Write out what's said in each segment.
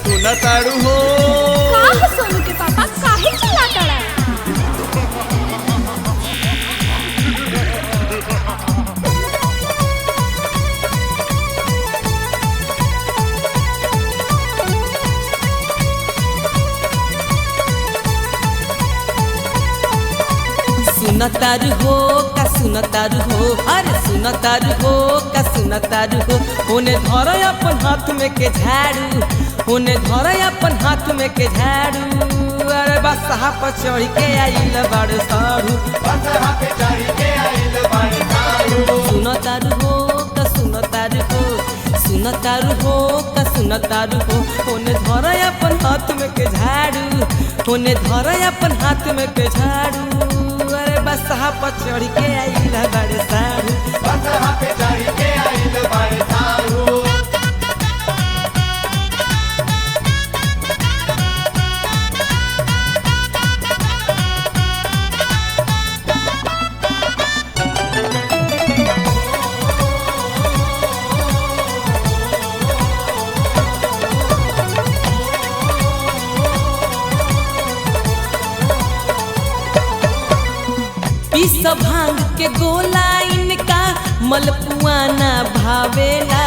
सुना ताड़ू हो काहे सोनू के पापा काहे चिल्लाता है? सुनतारू हो का सुनतारू हो, अरे सुनतारू हो का सुनतारू हो। होने धर अपन हाथ में के झाड़ू, होने धर अपन हाथ में के झाड़ू। अरे बसहा पर चढ़ के आइल बड़ साड़ू, सुनतारू हो का सुनतारू हो, सुनतारू हो का सुनतारू हो। होने धर अपन हाथ में के झाड़ू, होने धर अपन हाथ में के झाड़ू। अरे बसहा पर चढ़ के आइल बड़ साड़ू, बसहा पे चढ़ के आइल बड़ साड़ू। पीस भांग के गोला इनका मलपुआना भावेला।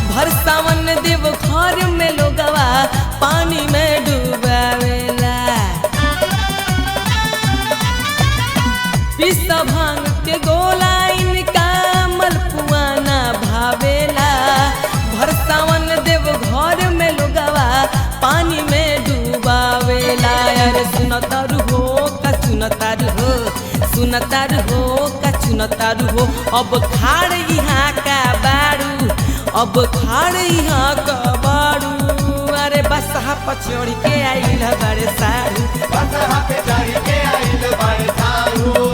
भर सावन देव घर में लोगवा पानी में डूबावेला। पीस भांग के गोला इनका मलपुआना भावेला। भर सावन देव घर में लोगवा पानी में डूबावेला। अरे सुनतारू हो का सुनतारू हो, सुनतारू हो का सुनतारू हो। अब खाड़ यहाँ का बारू, अब खाड़ यहाँ का बारू। अरे बसहा पर चढ़ के आइल बड़े साड़ू, बसहा पे चढ़ के आइल बड़ साड़ू।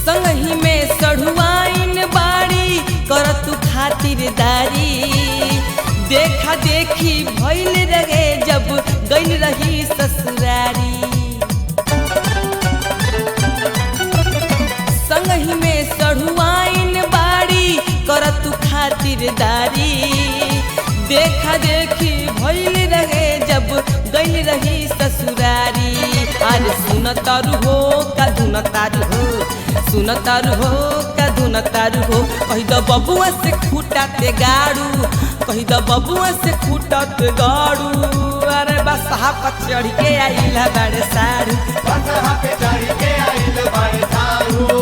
संगही में सढ़ुआइन बाड़ी करत खातिरदारी। देखा देखी भइल रहे जब गइल रही ससुरारी। संगही में सढ़ुआइन बाड़ी करत खातिरदारी। देखा देखी भइल रहे जब गइल रही ससुरारी। अरे सुनतारू हो का धुनतारू हो, सुनतारू हो का धुनतारू हो। कही द बबुआ से खूटा ते गाड़ू, कही द बबुआ से खूटा ते गाड़ू। अरे बसहा पर चढ़ के आइल बड़ साड़ू, बसहा पे चढ़ के आइल बड़ साड़ू।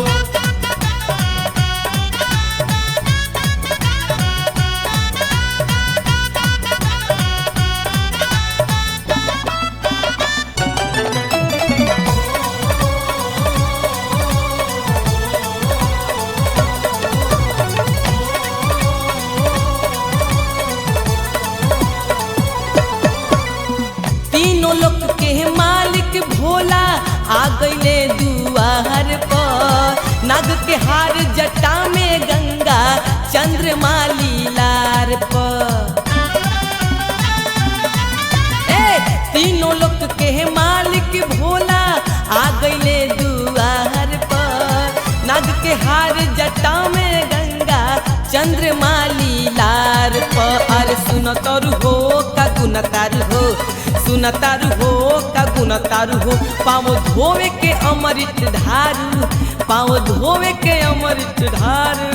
तीनों लोक के मालिक भोला आ गइले दुआर पर। नाग के हार जटा में गंगा चंद्रमा लीलार पर। तीनों लोक के मालिक भोला आ गइले दुआर पर। नाग के हार जटा में गंगा चंद्रमा लीलार पर। अरे सुनतारू हो का गुनतारू हो, सुनतारू हो का गुनतारू हो। पाँव धोवे के अमृत धारू, पाँव धोवे के अमृत धारू।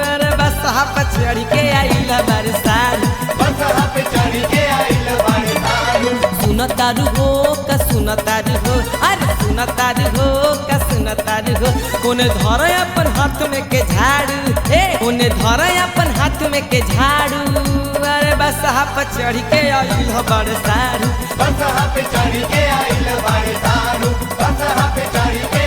अरे बसहा पर चढ़ के आइल बड़ साड़ू, बसहा पे चढ़ के आइल बड़ साड़ू। सुनतारू हो का सुनतारू हो, अरे सुनतारू हो का सुनतारू हो। कोने धर अपन हाथ में के झाड़ू, कोने धर अपन हाथ में के झाड़ू। अरे बसहा पर चढ़ के आइल बड़ साड़ू, बसहा पे चढ़ के आइल बड़ साड़ू। बसहा पे चढ़ के